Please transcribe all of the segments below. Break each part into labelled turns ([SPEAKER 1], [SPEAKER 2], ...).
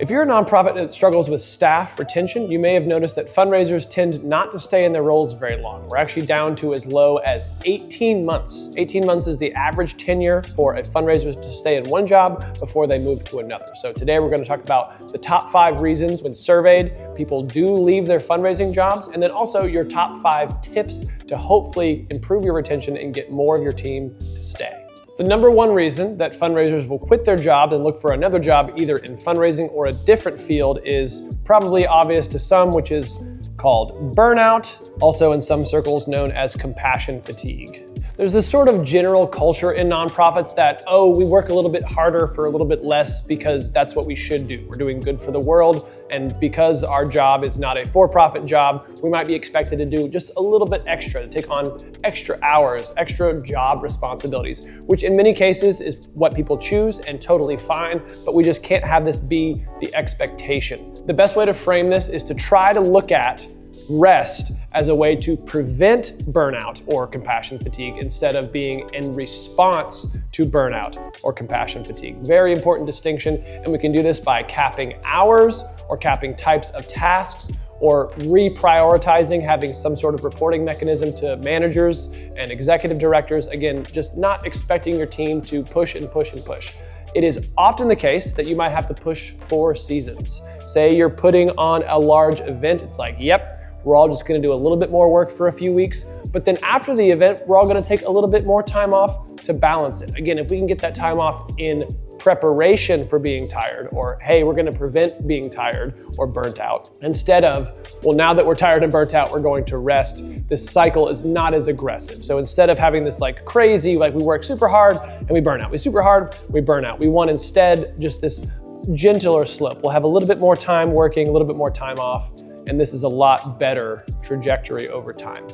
[SPEAKER 1] If you're a nonprofit that struggles with staff retention, you may have noticed that fundraisers tend not to stay in their roles very long. We're actually down to as low as 18 months. 18 months is the average tenure for a fundraiser to stay in one job before they move to another. So today we're going to talk about the top 5 reasons when surveyed people do leave their fundraising jobs, and then also your top 5 tips to hopefully improve your retention and get more of your team to stay. The number one reason that fundraisers will quit their job and look for another job either in fundraising or a different field is probably obvious to some, which is called burnout, also in some circles known as compassion fatigue. There's this sort of general culture in nonprofits that, we work a little bit harder for a little bit less because that's what we should do. We're doing good for the world, and because our job is not a for-profit job, we might be expected to do just a little bit extra, to take on extra hours, extra job responsibilities, which in many cases is what people choose and totally fine, but we just can't have this be the expectation. The best way to frame this is to try to look at rest as a way to prevent burnout or compassion fatigue instead of being in response to burnout or compassion fatigue. Very important distinction, and we can do this by capping hours or capping types of tasks or reprioritizing, having some sort of reporting mechanism to managers and executive directors. Again, just not expecting your team to push and push and push. It is often the case that you might have to push for seasons. Say you're putting on a large event, it's like, yep, we're all just gonna do a little bit more work for a few weeks, but then after the event, we're all gonna take a little bit more time off to balance it. Again, if we can get that time off in preparation for being tired, or hey, we're gonna prevent being tired or burnt out, instead of, well, now that we're tired and burnt out, we're going to rest, this cycle is not as aggressive. So instead of having this like crazy, like we work super hard and we burn out, we super hard, we burn out. We want instead just this gentler slope. We'll have a little bit more time working, a little bit more time off, and this is a lot better trajectory over time.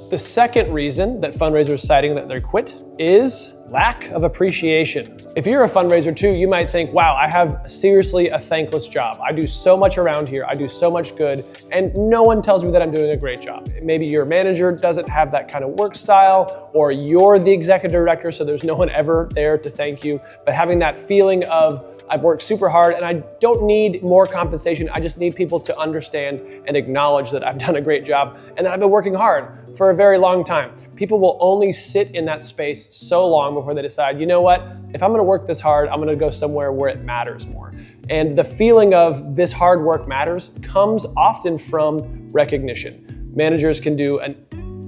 [SPEAKER 1] The second reason that fundraisers citing that they quit is lack of appreciation. If you're a fundraiser too, you might think, wow, I have seriously a thankless job. I do so much around here, I do so much good, and no one tells me that I'm doing a great job. Maybe your manager doesn't have that kind of work style, or you're the executive director, so there's no one ever there to thank you. But having that feeling of, I've worked super hard and I don't need more compensation, I just need people to understand and acknowledge that I've done a great job and that I've been working hard for a very long time. People will only sit in that space so long before they decide, you know what, if I'm gonna work this hard, I'm gonna go somewhere where it matters more. And the feeling of this hard work matters comes often from recognition. Managers can do a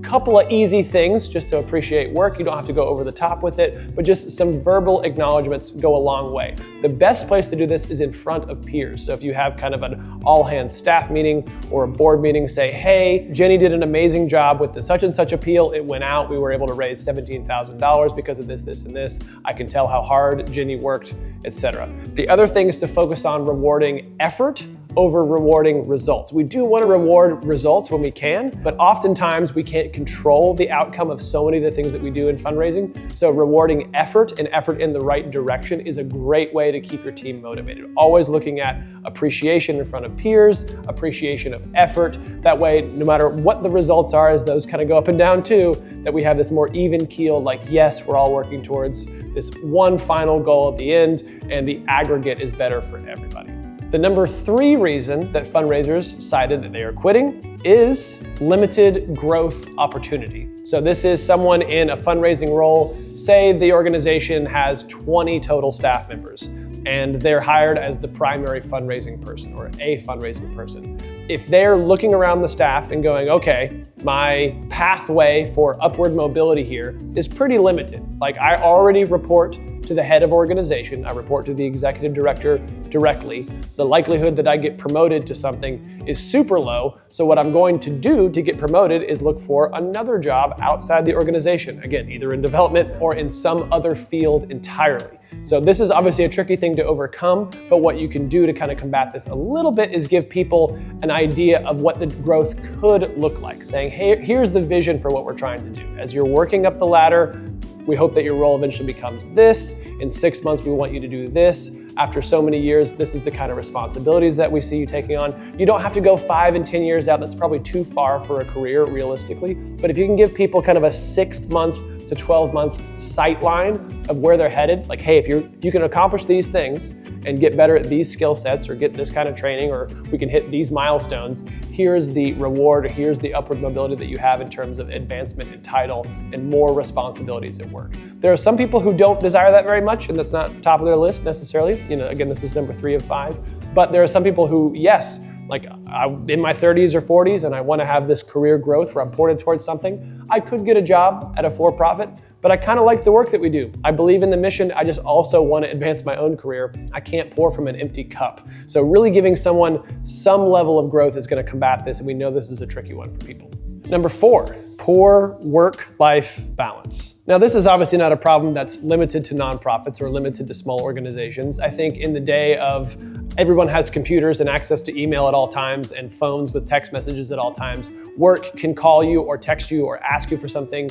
[SPEAKER 1] couple of easy things just to appreciate work. You don't have to go over the top with it, but just some verbal acknowledgements go a long way. The best place to do this is in front of peers. So if you have kind of an all-hands staff meeting or a board meeting, say, hey, Jenny did an amazing job with the such and such appeal. It went out. We were able to raise $17,000 because of this, this, and this. I can tell how hard Jenny worked, etc. The other thing is to focus on rewarding effort over rewarding results. We do want to reward results when we can, but oftentimes we can't control the outcome of so many of the things that we do in fundraising. So rewarding effort and effort in the right direction is a great way to keep your team motivated. Always looking at appreciation in front of peers, appreciation of effort. That way, no matter what the results are, as those kind of go up and down too, that we have this more even keel, like, yes, we're all working towards this one final goal at the end, and the aggregate is better for everybody. The number 3 reason that fundraisers cited that they are quitting is limited growth opportunity. So this is someone in a fundraising role. Say the organization has 20 total staff members and they're hired as the primary fundraising person or a fundraising person. If they're looking around the staff and going, okay, my pathway for upward mobility here is pretty limited. Like, I already report to the head of organization, I report to the executive director directly. The likelihood that I get promoted to something is super low. So what I'm going to do to get promoted is look for another job outside the organization. Again, either in development or in some other field entirely. So this is obviously a tricky thing to overcome, but what you can do to kind of combat this a little bit is give people an idea of what the growth could look like. Saying, hey, here's the vision for what we're trying to do. As you're working up the ladder, we hope that your role eventually becomes this. In 6 months, we want you to do this. After so many years, this is the kind of responsibilities that we see you taking on. You don't have to go 5 and 10 years out. That's probably too far for a career, realistically. But if you can give people kind of a 6-month to 12-month sight line of where they're headed, like, hey, if you can accomplish these things and get better at these skill sets or get this kind of training, or we can hit these milestones, here's the reward, or here's the upward mobility that you have in terms of advancement and title and more responsibilities at work. There are some people who don't desire that very much, and that's not top of their list necessarily. Again, this is number 3 of 5. But there are some people who, yes, like I'm in my 30s or 40s and I want to have this career growth where I'm pointed towards something. I could get a job at a for-profit, but I kind of like the work that we do. I believe in the mission. I just also want to advance my own career. I can't pour from an empty cup. So really giving someone some level of growth is going to combat this, and we know this is a tricky one for people. Number 4, poor work-life balance. Now, this is obviously not a problem that's limited to nonprofits or limited to small organizations. I think in the day of everyone has computers and access to email at all times and phones with text messages at all times, work can call you or text you or ask you for something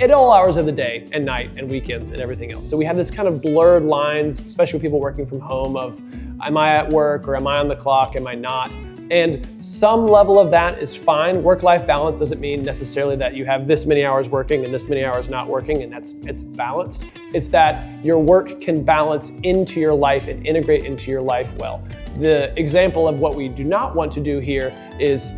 [SPEAKER 1] at all hours of the day and night and weekends and everything else. So we have this kind of blurred lines, especially with people working from home, of am I at work or am I on the clock, am I not? And some level of that is fine. Work-life balance doesn't mean necessarily that you have this many hours working and this many hours not working, and it's balanced. It's that your work can balance into your life and integrate into your life well. The example of what we do not want to do here is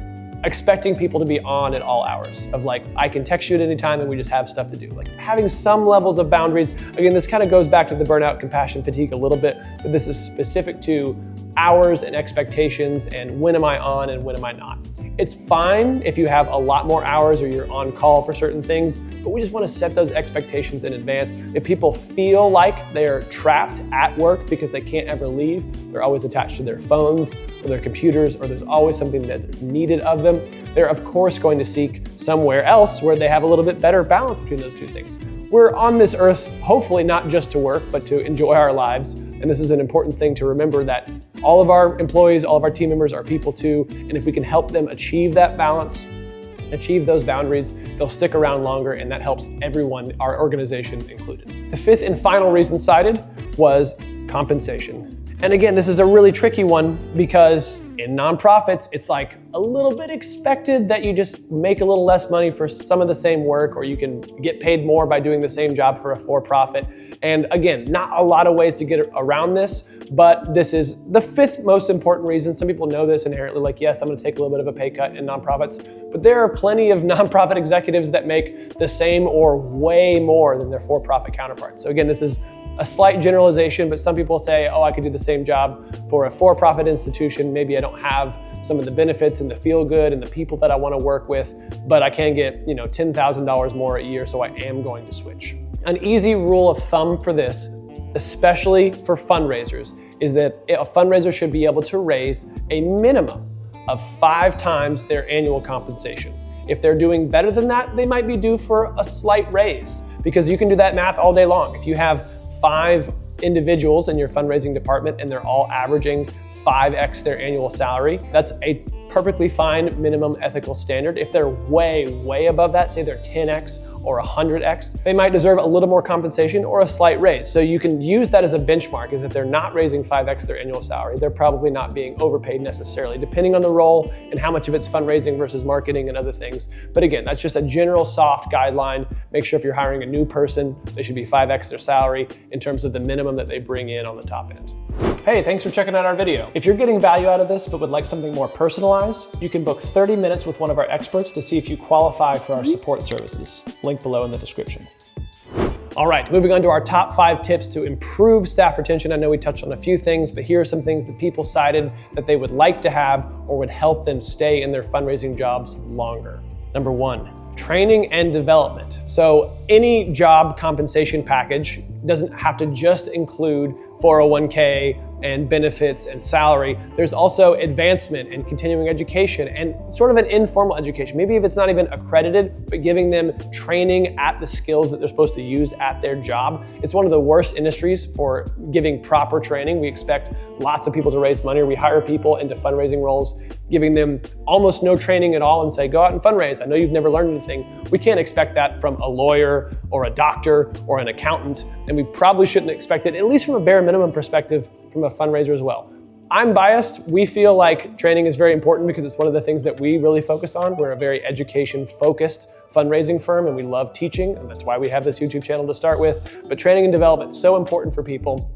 [SPEAKER 1] expecting people to be on at all hours, of like, I can text you at any time and we just have stuff to do. Like having some levels of boundaries. Again, this kind of goes back to the burnout, compassion, fatigue a little bit, but this is specific to hours and expectations and when am I on and when am I not. It's fine if you have a lot more hours or you're on call for certain things, but we just want to set those expectations in advance. If people feel like they're trapped at work because they can't ever leave, they're always attached to their phones or their computers, or there's always something that is needed of them, they're of course going to seek somewhere else where they have a little bit better balance between those two things. We're on this earth, hopefully not just to work, but to enjoy our lives. And this is an important thing to remember, that all of our employees, all of our team members are people too. And if we can help them achieve that balance, achieve those boundaries, they'll stick around longer, and that helps everyone, our organization included. The 5th and final reason cited was compensation. And again, this is a really tricky one because in nonprofits, it's like a little bit expected that you just make a little less money for some of the same work, or you can get paid more by doing the same job for a for-profit. And again, not a lot of ways to get around this, but this is the 5th most important reason. Some people know this inherently, like, yes, I'm gonna take a little bit of a pay cut in nonprofits, but there are plenty of nonprofit executives that make the same or way more than their for-profit counterparts. So again, this is a slight generalization, but some people say, oh, I could do the same job for a for-profit institution. Maybe I don't have some of the benefits and the feel good and the people that I want to work with, but I can get, $10,000 more a year, so I am going to switch. An easy rule of thumb for this, especially for fundraisers, is that a fundraiser should be able to raise a minimum of 5 times their annual compensation. If they're doing better than that, they might be due for a slight raise, because you can do that math all day long. If you have 5 individuals in your fundraising department and they're all averaging 5x their annual salary, that's a perfectly fine minimum ethical standard. If they're way, way above that, say they're 10x or 100x, they might deserve a little more compensation or a slight raise. So you can use that as a benchmark, is if they're not raising 5x their annual salary, they're probably not being overpaid necessarily, depending on the role and how much of it's fundraising versus marketing and other things. But again, that's just a general soft guideline. Make sure if you're hiring a new person, they should be 5x their salary in terms of the minimum that they bring in on the top end. Hey, thanks for checking out our video. If you're getting value out of this but would like something more personalized, you can book 30 minutes with one of our experts to see if you qualify for our support services. Link below in the description. All right, moving on to our top 5 tips to improve staff retention. I know we touched on a few things, but here are some things that people cited that they would like to have or would help them stay in their fundraising jobs longer. Number 1, training and development. So any job compensation package doesn't have to just include 401k and benefits and salary. There's also advancement and continuing education and sort of an informal education. Maybe if it's not even accredited, but giving them training at the skills that they're supposed to use at their job. It's one of the worst industries for giving proper training. We expect lots of people to raise money, or we hire people into fundraising roles, giving them almost no training at all and say, go out and fundraise. I know you've never learned anything. We can't expect that from a lawyer or a doctor or an accountant, and we probably shouldn't expect it, at least from a bare minimum perspective, from a fundraiser as well. I'm biased. We feel like training is very important because it's one of the things that we really focus on. We're a very education-focused fundraising firm, and we love teaching, and that's why we have this YouTube channel to start with. But training and development is so important for people.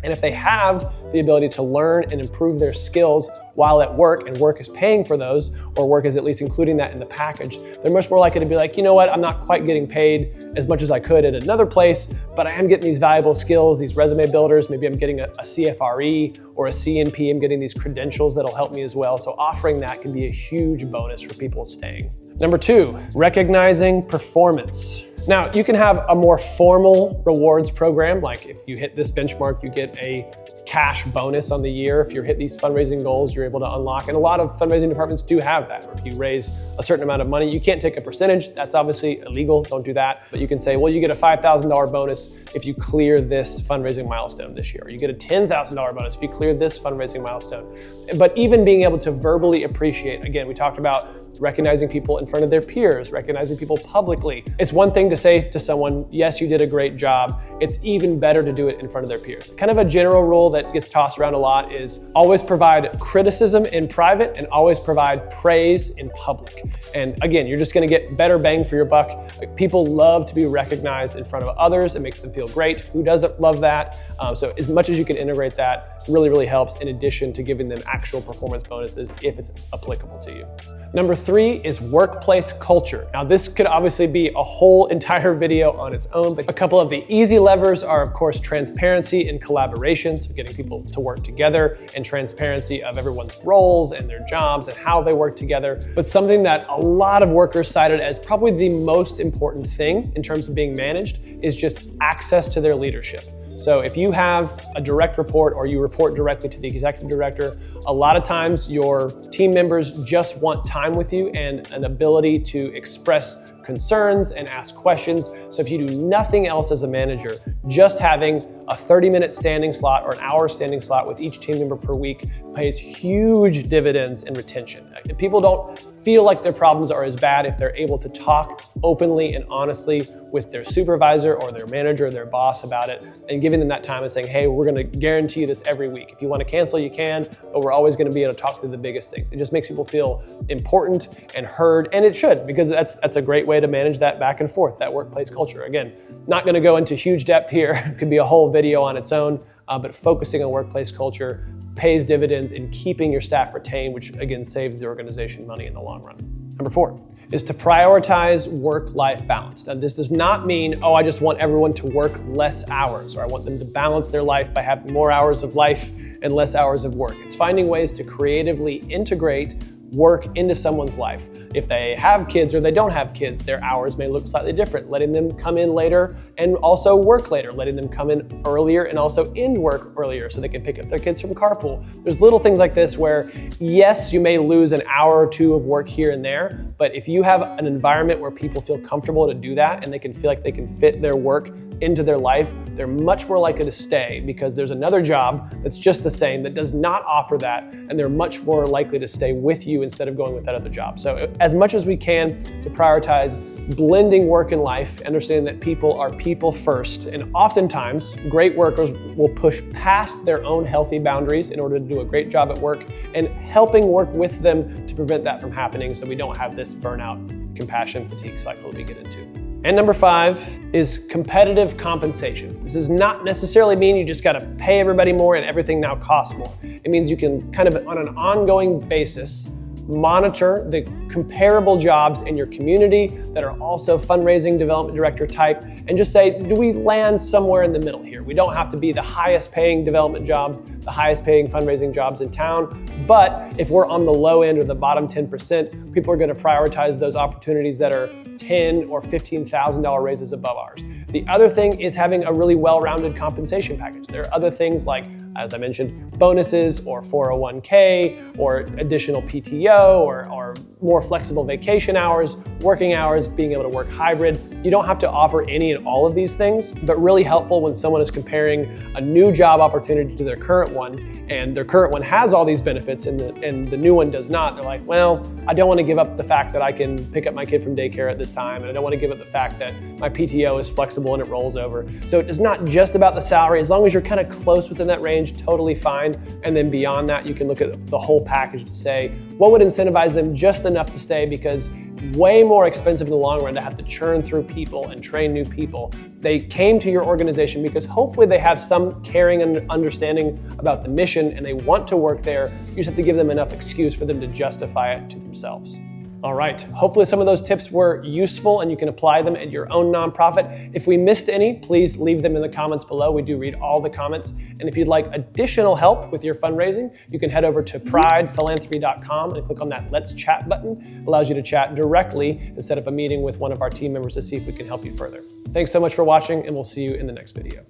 [SPEAKER 1] And if they have the ability to learn and improve their skills while at work, and work is paying for those, or work is at least including that in the package, they're much more likely to be like, you know what, I'm not quite getting paid as much as I could at another place, but I am getting these valuable skills, these resume builders. Maybe I'm getting a CFRE or a CNP. I'm getting these credentials that'll help me as well. So offering that can be a huge bonus for people staying. Number 2, recognizing performance. Now, you can have a more formal rewards program, like if you hit this benchmark, you get a cash bonus on the year. If you hit these fundraising goals, you're able to unlock. And a lot of fundraising departments do have that. Or if you raise a certain amount of money, you can't take a percentage. That's obviously illegal. Don't do that. But you can say, well, you get a $5,000 bonus if you clear this fundraising milestone this year. Or you get a $10,000 bonus if you clear this fundraising milestone. But even being able to verbally appreciate, again, we talked about recognizing people in front of their peers, recognizing people publicly. It's one thing to say to someone, yes, you did a great job. It's even better to do it in front of their peers. Kind of a general rule that gets tossed around a lot is always provide criticism in private and always provide praise in public. And again, you're just gonna get better bang for your buck. People love to be recognized in front of others. It makes them feel great. Who doesn't love that? So as much as you can integrate that, really, really helps, in addition to giving them actual performance bonuses if it's applicable to you. Number 3 is workplace culture. Now, this could obviously be a whole entire video on its own, but a couple of the easy levers are, of course, transparency and collaboration, so getting people to work together, and transparency of everyone's roles and their jobs and how they work together. But something that a lot of workers cited as probably the most important thing in terms of being managed is just access to their leadership. So if you have a direct report or you report directly to the executive director, a lot of times your team members just want time with you and an ability to express concerns and ask questions. So if you do nothing else as a manager, just having a 30-minute standing slot or an hour standing slot with each team member per week pays huge dividends in retention. People don't feel like their problems are as bad if they're able to talk openly and honestly with their supervisor or their manager or their boss about it, and giving them that time and saying, hey, we're gonna guarantee you this every week. If you wanna cancel, you can, but we're always gonna be able to talk through the biggest things. It just makes people feel important and heard, and it should, because that's a great way to manage that back and forth, that workplace culture. Again, not gonna go into huge depth here. It could be a whole video on its own, but focusing on workplace culture pays dividends in keeping your staff retained, which again saves the organization money in the long run. Number 4 is to prioritize work-life balance. Now, this does not mean, oh, I just want everyone to work less hours, or I want them to balance their life by having more hours of life and less hours of work. It's finding ways to creatively integrate work into someone's life. If they have kids or they don't have kids, their hours may look slightly different, letting them come in later and also work later, letting them come in earlier and also end work earlier so they can pick up their kids from carpool. There's little things like this where, yes, you may lose an hour or two of work here and there, but if you have an environment where people feel comfortable to do that and they can feel like they can fit their work into their life, they're much more likely to stay, because there's another job that's just the same that does not offer that, and they're much more likely to stay with you instead of going with that other job. So as much as we can to prioritize blending work and life, understanding that people are people first, and oftentimes great workers will push past their own healthy boundaries in order to do a great job at work, and helping work with them to prevent that from happening so we don't have this burnout, compassion, fatigue cycle that we get into. And number 5 is competitive compensation. This does not necessarily mean you just gotta pay everybody more and everything now costs more. It means you can kind of on an ongoing basis monitor the comparable jobs in your community that are also fundraising development director type, and just say, do we land somewhere in the middle here? We don't have to be the highest paying development jobs, the highest paying fundraising jobs in town, but if we're on the low end or the bottom 10%, people are gonna prioritize those opportunities that are $10,000 or $15,000 raises above ours. The other thing is having a really well-rounded compensation package. There are other things like, as I mentioned, bonuses or 401k or additional PTO or more flexible vacation hours, working hours, being able to work hybrid. You don't have to offer any and all of these things, but really helpful when someone is comparing a new job opportunity to their current one, and their current one has all these benefits and the new one does not. They're like, well, I don't want to give up the fact that I can pick up my kid from daycare at this time, and I don't want to give up the fact that my PTO is flexible and it rolls over. So it's not just about the salary. As long as you're kind of close within that range, totally fine. And then beyond that, you can look at the whole package to say, what would incentivize them just enough to stay, because way more expensive in the long run to have to churn through people and train new people. They came to your organization because hopefully they have some caring and understanding about the mission and they want to work there. You just have to give them enough excuse for them to justify it to themselves. All right, hopefully some of those tips were useful and you can apply them at your own nonprofit. If we missed any, please leave them in the comments below. We do read all the comments. And if you'd like additional help with your fundraising, you can head over to pridephilanthropy.com and click on that Let's Chat button. It allows you to chat directly and set up a meeting with one of our team members to see if we can help you further. Thanks so much for watching, and we'll see you in the next video.